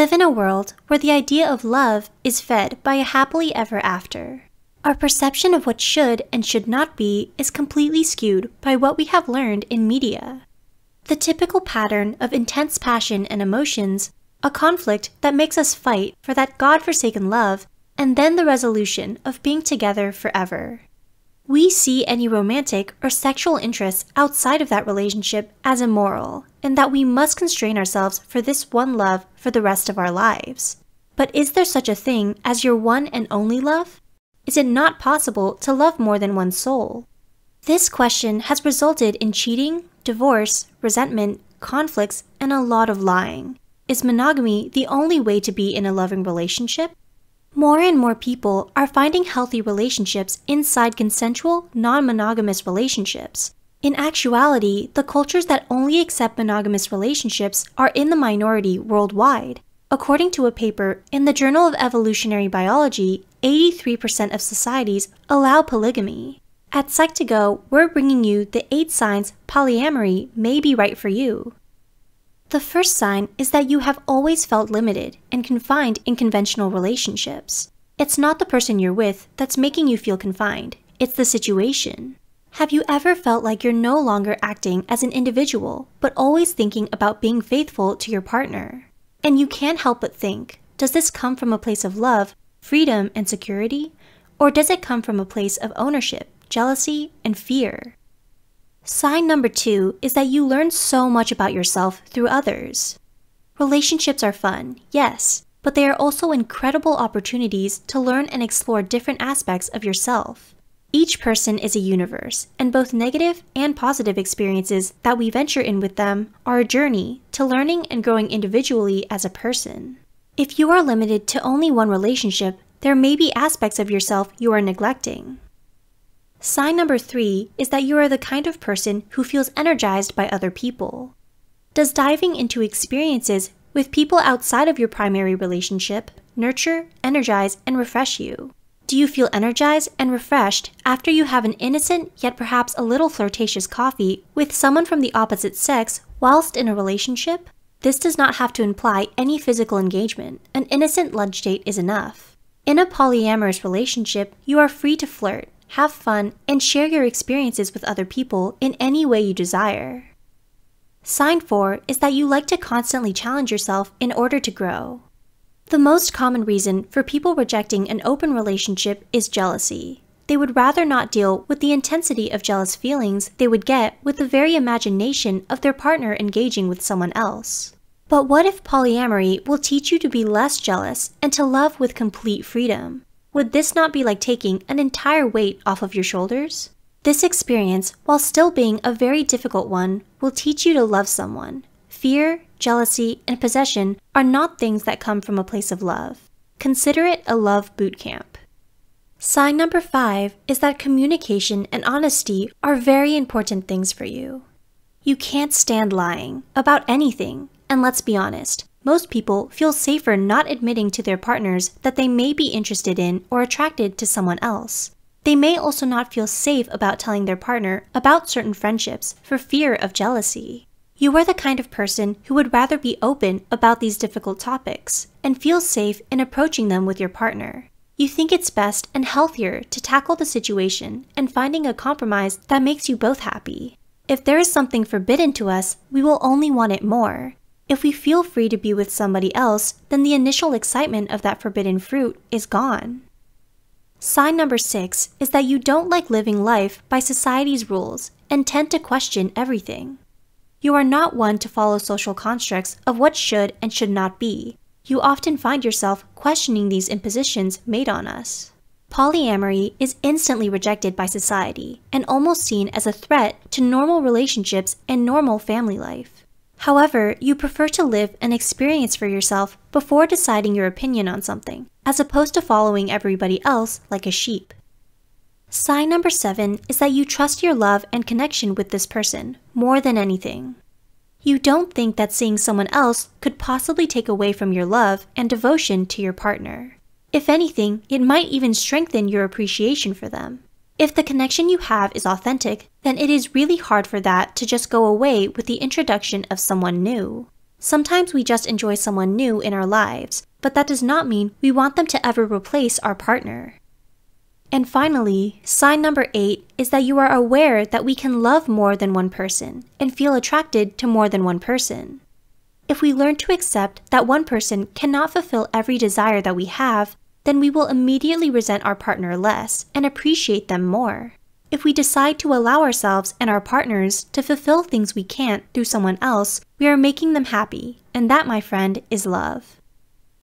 live in a world where the idea of love is fed by a happily ever after. Our perception of what should and should not be is completely skewed by what we have learned in media. The typical pattern of intense passion and emotions, a conflict that makes us fight for that God-forsaken love, and then the resolution of being together forever. We see any romantic or sexual interests outside of that relationship as immoral, and that we must constrain ourselves for this one love for the rest of our lives. But is there such a thing as your one and only love? Is it not possible to love more than one soul? This question has resulted in cheating, divorce, resentment, conflicts, and a lot of lying. Is monogamy the only way to be in a loving relationship? More and more people are finding healthy relationships inside consensual, non-monogamous relationships. In actuality, the cultures that only accept monogamous relationships are in the minority worldwide. According to a paper in the Journal of Evolutionary Biology, 83% of societies allow polygamy. At Psych2Go, we're bringing you the 8 signs polyamory may be right for you. The first sign is that you have always felt limited and confined in conventional relationships. It's not the person you're with that's making you feel confined, it's the situation. Have you ever felt like you're no longer acting as an individual, but always thinking about being faithful to your partner? And you can't help but think, does this come from a place of love, freedom, and security? Or does it come from a place of ownership, jealousy, and fear? Sign number 2 is that you learn so much about yourself through others. Relationships are fun, yes, but they are also incredible opportunities to learn and explore different aspects of yourself. Each person is a universe, and both negative and positive experiences that we venture in with them are a journey to learning and growing individually as a person. If you are limited to only one relationship, there may be aspects of yourself you are neglecting. Sign number 3 is that you are the kind of person who feels energized by other people. Does diving into experiences with people outside of your primary relationship nurture, energize, and refresh you? Do you feel energized and refreshed after you have an innocent yet perhaps a little flirtatious coffee with someone from the opposite sex whilst in a relationship? This does not have to imply any physical engagement. An innocent lunch date is enough. In a polyamorous relationship, you are free to flirt, have fun, and share your experiences with other people in any way you desire. Sign 4 is that you like to constantly challenge yourself in order to grow. The most common reason for people rejecting an open relationship is jealousy. They would rather not deal with the intensity of jealous feelings they would get with the very imagination of their partner engaging with someone else. But what if polyamory will teach you to be less jealous and to love with complete freedom? Would this not be like taking an entire weight off of your shoulders? This experience, while still being a very difficult one, will teach you to love someone. Fear, jealousy, and possession are not things that come from a place of love. Consider it a love boot camp. Sign number 5 is that communication and honesty are very important things for you. You can't stand lying about anything, and let's be honest, most people feel safer not admitting to their partners that they may be interested in or attracted to someone else. They may also not feel safe about telling their partner about certain friendships for fear of jealousy. You are the kind of person who would rather be open about these difficult topics and feel safe in approaching them with your partner. You think it's best and healthier to tackle the situation and finding a compromise that makes you both happy. If there is something forbidden to us, we will only want it more. If we feel free to be with somebody else, then the initial excitement of that forbidden fruit is gone. Sign number 6 is that you don't like living life by society's rules and tend to question everything. You are not one to follow social constructs of what should and should not be. You often find yourself questioning these impositions made on us. Polyamory is instantly rejected by society and almost seen as a threat to normal relationships and normal family life. However, you prefer to live an experience for yourself before deciding your opinion on something, as opposed to following everybody else like a sheep. Sign number 7 is that you trust your love and connection with this person more than anything. You don't think that seeing someone else could possibly take away from your love and devotion to your partner. If anything, it might even strengthen your appreciation for them. If the connection you have is authentic, then it is really hard for that to just go away with the introduction of someone new. Sometimes we just enjoy someone new in our lives, but that does not mean we want them to ever replace our partner. And finally, sign number 8 is that you are aware that we can love more than one person and feel attracted to more than one person. If we learn to accept that one person cannot fulfill every desire that we have, then we will immediately resent our partner less and appreciate them more. If we decide to allow ourselves and our partners to fulfill things we can't through someone else, we are making them happy, and that, my friend, is love.